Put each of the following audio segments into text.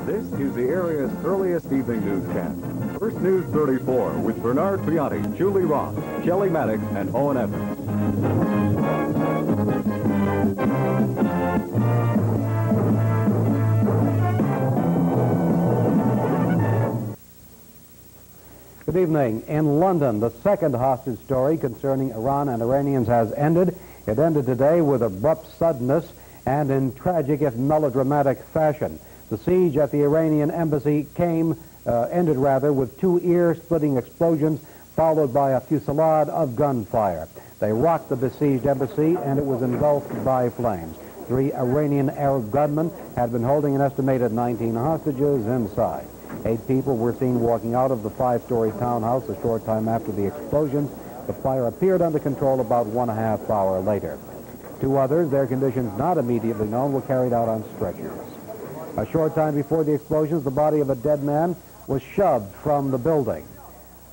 This is the area's earliest evening newscast. First News 34 with Bernard Piatti, Julie Ross, Shelley Maddox, and Owen Evans. Good evening. In London, the second hostage story concerning Iran and Iranians has ended. It ended today with abrupt suddenness and in tragic, if melodramatic, fashion. The siege at the Iranian embassy ended with two ear-splitting explosions followed by a fusillade of gunfire. They rocked the besieged embassy and it was engulfed by flames. 3 Iranian Arab gunmen had been holding an estimated 19 hostages inside. 8 people were seen walking out of the 5-story townhouse a short time after the explosions. The fire appeared under control about 1.5 hours later. 2 others, their conditions not immediately known, were carried out on stretchers. A short time before the explosions, the body of a dead man was shoved from the building.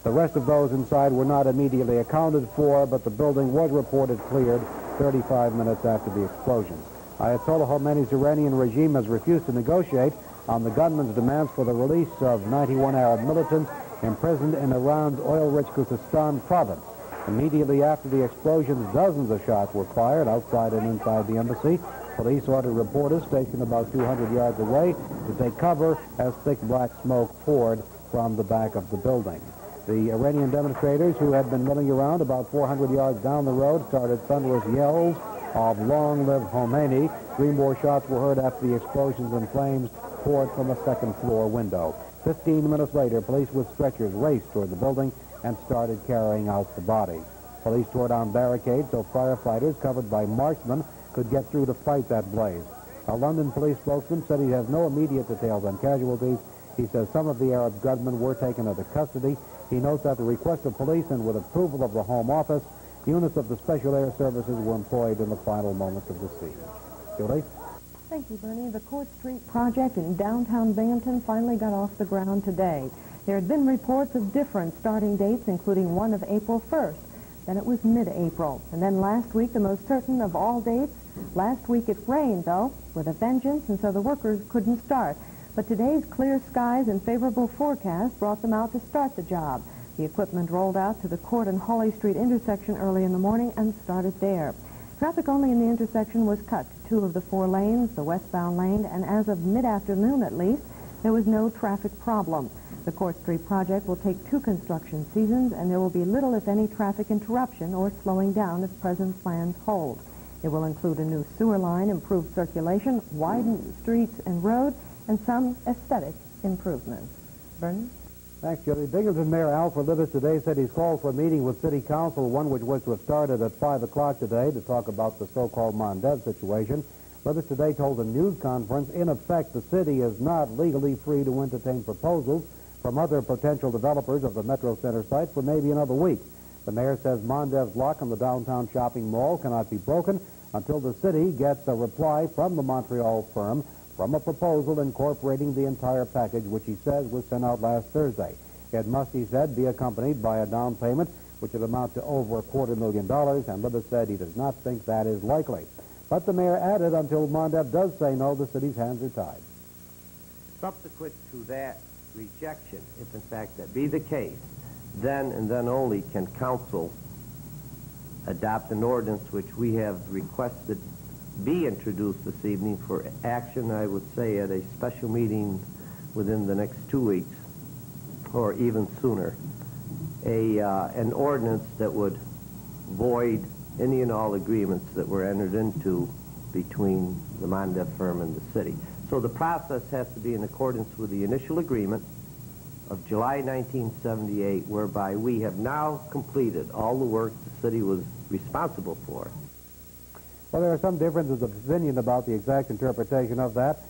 The rest of those inside were not immediately accounted for, but the building was reported cleared 35 minutes after the explosions. Ayatollah Khomeini's Iranian regime has refused to negotiate on the gunmen's demands for the release of 91 Arab militants imprisoned in Iran's oil-rich Khuzestan province. Immediately after the explosions, dozens of shots were fired outside and inside the embassy. Police ordered reporters stationed about 200 yards away to take cover as thick black smoke poured from the back of the building. The Iranian demonstrators, who had been milling around about 400 yards down the road, started thunderous yells of "Long live Khomeini." 3 more shots were heard after the explosions and flames poured from a second-floor window. 15 minutes later, police with stretchers raced toward the building and started carrying out the bodies. Police tore down barricades so firefighters, covered by marksmen, could get through to fight that blaze. A London police spokesman said he has no immediate details on casualties. He says some of the Arab gunmen were taken into custody. He notes at the request of police and with approval of the Home Office, units of the Special Air Services were employed in the final moments of the siege. Julie? Thank you, Bernie. The Court Street project in downtown Binghamton finally got off the ground today. There had been reports of different starting dates, including one of April 1st. Then it was mid-April. And then last week, the most certain of all dates. Last week it rained, though, with a vengeance, and so the workers couldn't start. But today's clear skies and favorable forecast brought them out to start the job. The equipment rolled out to the Court and Holly Street intersection early in the morning and started there. Traffic only in the intersection was cut to 2 of the 4 lanes, the westbound lane, and as of mid-afternoon at least, there was no traffic problem. The Court Street project will take 2 construction seasons, and there will be little, if any, traffic interruption or slowing down if present plans hold. It will include a new sewer line, improved circulation, widened streets and roads, and some aesthetic improvements. Vernon? Thanks, Julie. Binghamton Mayor Alfred Livis today said he's called for a meeting with City Council, one which was to have started at 5 o'clock today to talk about the so-called Mondev situation. Livis today told a news conference, in effect, the city is not legally free to entertain proposals from other potential developers of the Metro Center site for maybe another week. The mayor says Mondev's lock on the downtown shopping mall cannot be broken until the city gets a reply from the Montreal firm from a proposal incorporating the entire package, which he says was sent out last Thursday. It must, he said, be accompanied by a down payment, which would amount to over $250,000, and Livis said he does not think that is likely. But the mayor added, until Mondev does say no, the city's hands are tied. Subsequent to that rejection, if in fact that be the case, then and then only can council adopt an ordinance which we have requested be introduced this evening for action, I would say, at a special meeting within the next 2 weeks, or even sooner. An ordinance that would void any and all agreements that were entered into between the Mondev firm and the city. So the process has to be in accordance with the initial agreement of July 1978, whereby we have now completed all the work the city was responsible for. Well, there are some differences of opinion about the exact interpretation of that.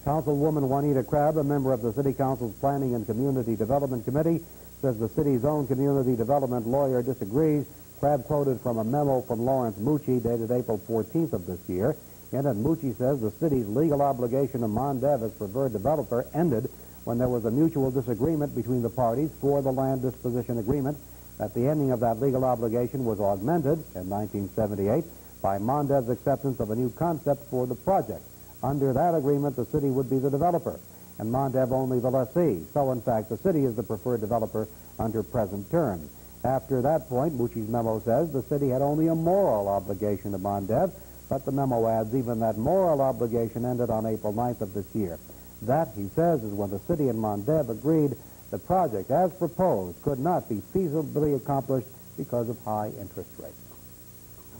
Councilwoman Juanita Crabb, a member of the City Council's Planning and Community Development Committee, says the city's own community development lawyer disagrees. Crabb quoted from a memo from Lawrence Mucci dated April 14th of this year. In it, Mucci says the city's legal obligation to Mondev as preferred developer ended when there was a mutual disagreement between the parties for the land disposition agreement. That the ending of that legal obligation was augmented in 1978 by Mondev's acceptance of a new concept for the project. Under that agreement, the city would be the developer, and Mondev only the lessee. So, in fact, the city is the preferred developer under present terms. After that point, Bucci's memo says the city had only a moral obligation to Mondev, but the memo adds even that moral obligation ended on April 9th of this year. That, he says, is when the city and Mondev agreed the project, as proposed, could not be feasibly accomplished because of high interest rates.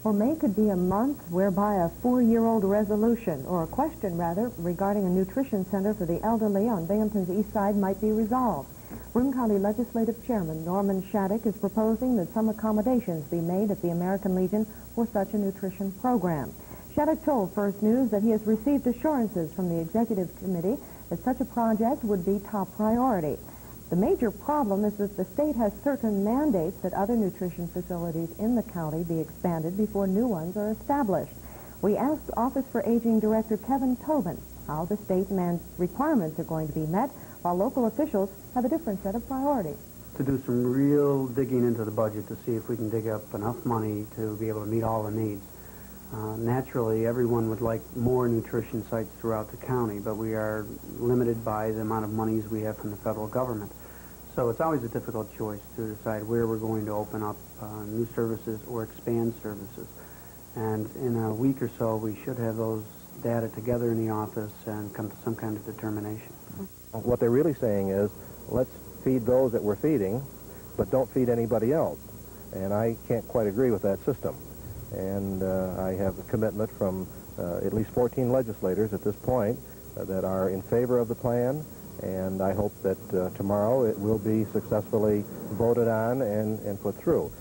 Well, May could be a month whereby a 4-year-old resolution, or a question rather, regarding a nutrition center for the elderly on Binghamton's east side might be resolved. Broome County Legislative Chairman Norman Shattuck is proposing that some accommodations be made at the American Legion for such a nutrition program. Shattuck told First News that he has received assurances from the Executive Committee that such a project would be top priority. The major problem is that the state has certain mandates that other nutrition facilities in the county be expanded before new ones are established. We asked Office for Aging Director Kevin Tobin how the state requirements are going to be met, while local officials have a different set of priorities. To do some real digging into the budget to see if we can dig up enough money to be able to meet all the needs. Naturally, everyone would like more nutrition sites throughout the county, but we are limited by the amount of monies we have from the federal government. So it's always a difficult choice to decide where we're going to open up new services or expand services. And in a week or so, we should have those data together in the office and come to some kind of determination. What they're really saying is, let's feed those that we're feeding, but don't feed anybody else. And I can't quite agree with that system. And I have a commitment from at least 14 legislators at this point that are in favor of the plan, and I hope that tomorrow it will be successfully voted on and put through.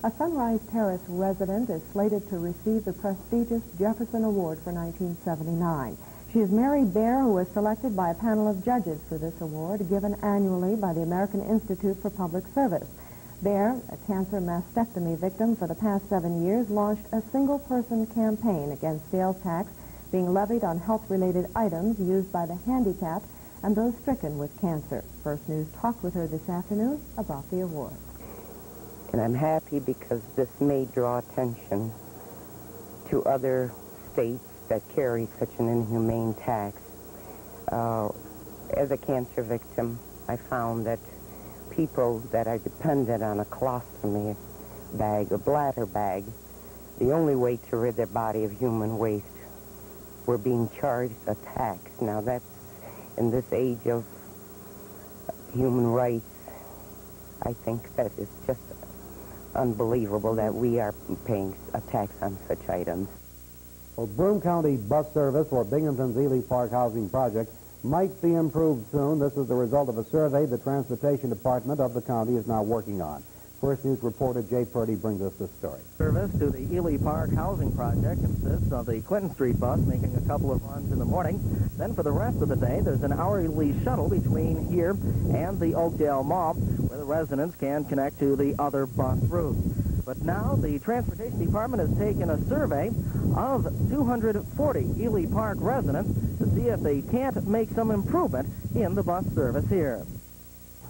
A Sunrise Terrace resident is slated to receive the prestigious Jefferson Award for 1979. She is Mary Bear, who was selected by a panel of judges for this award, given annually by the American Institute for Public Service. Bear, a cancer mastectomy victim for the past 7 years, launched a single-person campaign against sales tax being levied on health-related items used by the handicapped and those stricken with cancer. First News talked with her this afternoon about the award. And I'm happy because this may draw attention to other states that carry such an inhumane tax. As a cancer victim, I found that people that are dependent on a colostomy bag, a bladder bag, the only way to rid their body of human waste were being charged a tax. Now that's, in this age of human rights, I think that is just unbelievable that we are paying a tax on such items. Well, Broome County bus service for Binghamton's Ely Park housing project might be improved soon. This is the result of a survey the Transportation Department of the county is now working on. First News reporter Jay Purdy brings us this story. Service to the Ely Park housing project consists of the Clinton Street bus making a couple of runs in the morning. Then for the rest of the day, there's an hourly shuttle between here and the Oakdale Mall, where the residents can connect to the other bus routes. But now the Transportation Department has taken a survey of 240 Ely Park residents to see if they can't make some improvement in the bus service here.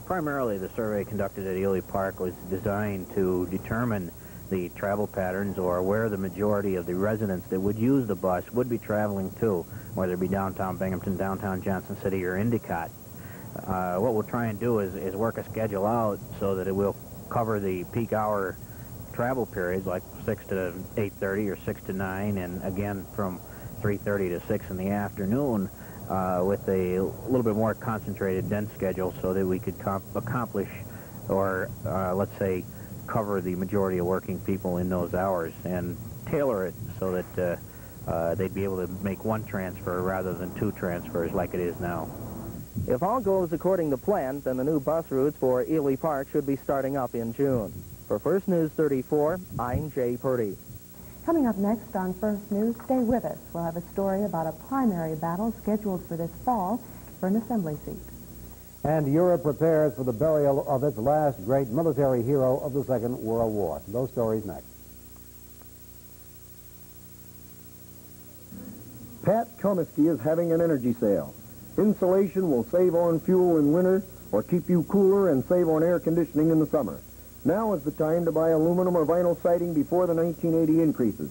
Primarily, the survey conducted at Ely Park was designed to determine the travel patterns or where the majority of the residents that would use the bus would be traveling to, whether it be downtown Binghamton, downtown Johnson City, or Endicott. What we'll try and do is work a schedule out so that it will cover the peak hour travel periods, like 6 to 8:30 or 6 to 9, and again from 3:30 to 6 in the afternoon, with a little bit more concentrated, dense schedule so that we could accomplish, or let's say, cover the majority of working people in those hours and tailor it so that they'd be able to make one transfer rather than 2 transfers like it is now. If all goes according to plan, then the new bus routes for Ely Park should be starting up in June. For First News 34, I'm Jay Purdy. Coming up next on First News, stay with us. We'll have a story about a primary battle scheduled for this fall for an assembly seat. And Europe prepares for the burial of its last great military hero of the Second World War. Those stories next. Pat Comiskey is having an energy sale. Insulation will save on fuel in winter or keep you cooler and save on air conditioning in the summer. Now is the time to buy aluminum or vinyl siding before the 1980 increases.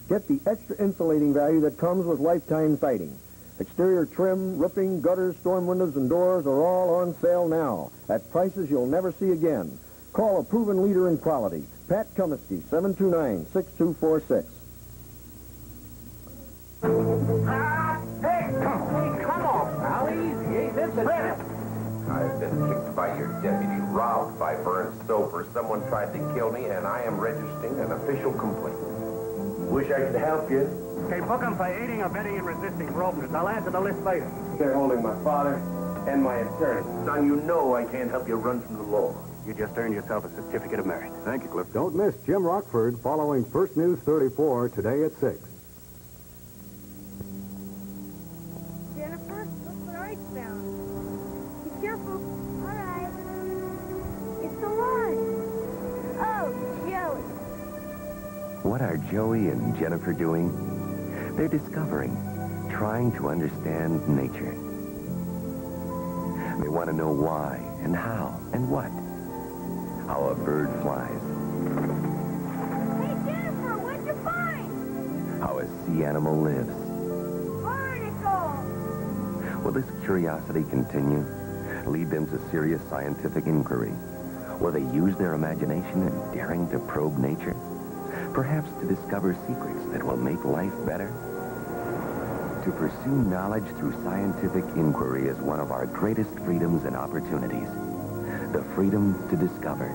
Get the extra insulating value that comes with lifetime siding. Exterior trim, roofing, gutters, storm windows, and doors are all on sale now at prices you'll never see again. Call a proven leader in quality. Pat Comiskey, 729-6246. Hey, come on, pal. Easy. This is it. I've been kicked by your deputy, robbed by burnt soap, someone tried to kill me, and I am registering an official complaint. Wish I could help you. Okay, book him for aiding, abetting, and resisting brokers. I'll add to the list later. They're holding my father and my attorney. Son, you know I can't help you run from the law. You just earned yourself a certificate of merit. Thank you, Cliff. Don't miss Jim Rockford following First News 34 today at 6. Jennifer, look what I found. Be careful. All right. It's a line. Oh, Joey. What are Joey and Jennifer doing? They're discovering, trying to understand nature. They want to know why and how and what. How a bird flies. Hey, Jennifer, what'd you find? How a sea animal lives. Barnacle. Will this curiosity continue? Lead them to serious scientific inquiry? Will they use their imagination in daring to probe nature? Perhaps to discover secrets that will make life better? To pursue knowledge through scientific inquiry is one of our greatest freedoms and opportunities. The freedom to discover.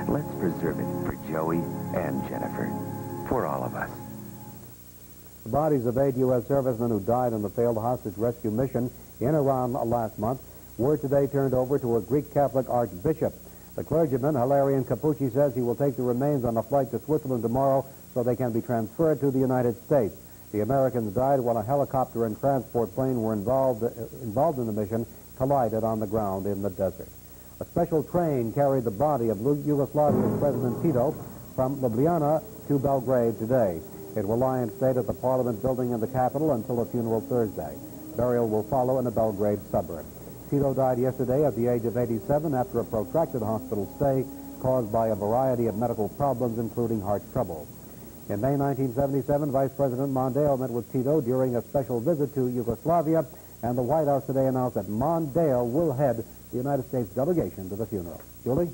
Let's preserve it for Joey and Jennifer. For all of us. The bodies of 8 U.S. servicemen who died in the failed hostage rescue mission in Iran last month were today turned over to a Greek Catholic archbishop. The clergyman, Hilarion Capucci, says he will take the remains on a flight to Switzerland tomorrow so they can be transferred to the United States. The Americans died while a helicopter and transport plane were involved in the mission collided on the ground in the desert. A special train carried the body of Yugoslavia's President Tito from Ljubljana to Belgrade today. It will lie in state at the Parliament building in the capital until the funeral Thursday. Burial will follow in a Belgrade suburb. Tito died yesterday at the age of 87 after a protracted hospital stay caused by a variety of medical problems, including heart trouble. In May 1977, Vice President Mondale met with Tito during a special visit to Yugoslavia, and the White House today announced that Mondale will head the United States delegation to the funeral. Julie?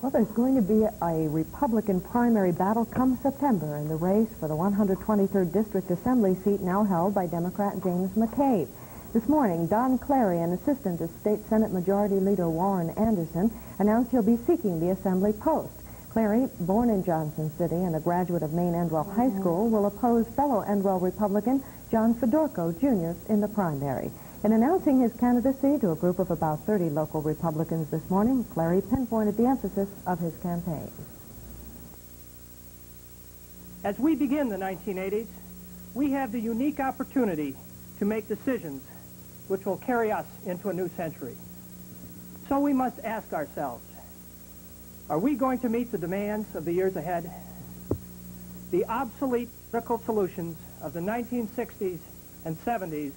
Well, there's going to be a Republican primary battle come September in the race for the 123rd District Assembly seat now held by Democrat James McCabe. This morning, Don Clarey, an assistant to State Senate Majority Leader Warren Anderson, announced he'll be seeking the Assembly post. Clarey, born in Johnson City and a graduate of Maine Endwell High School, will oppose fellow Endwell Republican John Fedorko, Jr. in the primary. In announcing his candidacy to a group of about 30 local Republicans this morning, Clarey pinpointed the emphasis of his campaign. As we begin the 1980s, we have the unique opportunity to make decisions which will carry us into a new century. So we must ask ourselves, are we going to meet the demands of the years ahead? The obsolete political solutions of the 1960s and 70s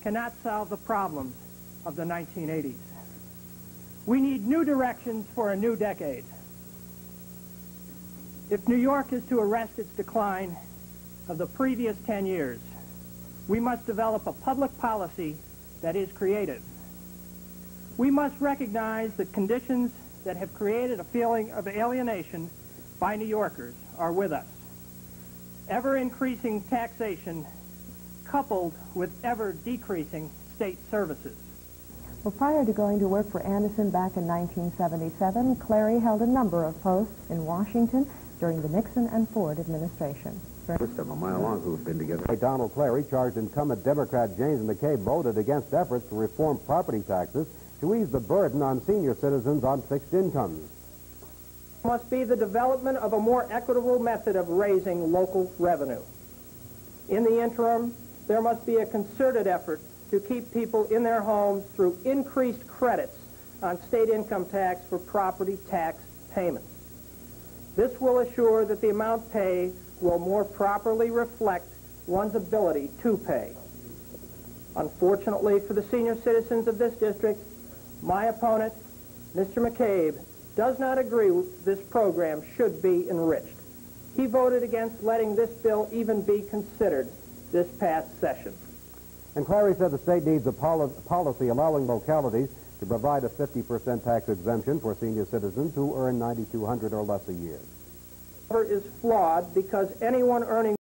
cannot solve the problems of the 1980s. We need new directions for a new decade. If New York is to arrest its decline of the previous 10 years, we must develop a public policy that is creative. We must recognize that conditions that have created a feeling of alienation by New Yorkers are with us. Ever-increasing taxation coupled with ever-decreasing state services. Well, prior to going to work for Anderson back in 1977, Clarey held a number of posts in Washington during the Nixon and Ford administration. First of them a mile long who've been together. Donald Clarey charged incumbent Democrat James McCabe voted against efforts to reform property taxes to ease the burden on senior citizens on fixed incomes. Must be the development of a more equitable method of raising local revenue. In the interim, there must be a concerted effort to keep people in their homes through increased credits on state income tax for property tax payments. This will assure that the amount paid will more properly reflect one's ability to pay. Unfortunately for the senior citizens of this district, my opponent, Mr. McCabe, does not agree this program should be enriched. He voted against letting this bill even be considered this past session. And Clarey said the state needs a policy allowing localities to provide a 50% tax exemption for senior citizens who earn $9,200 or less a year. Is flawed because anyone earning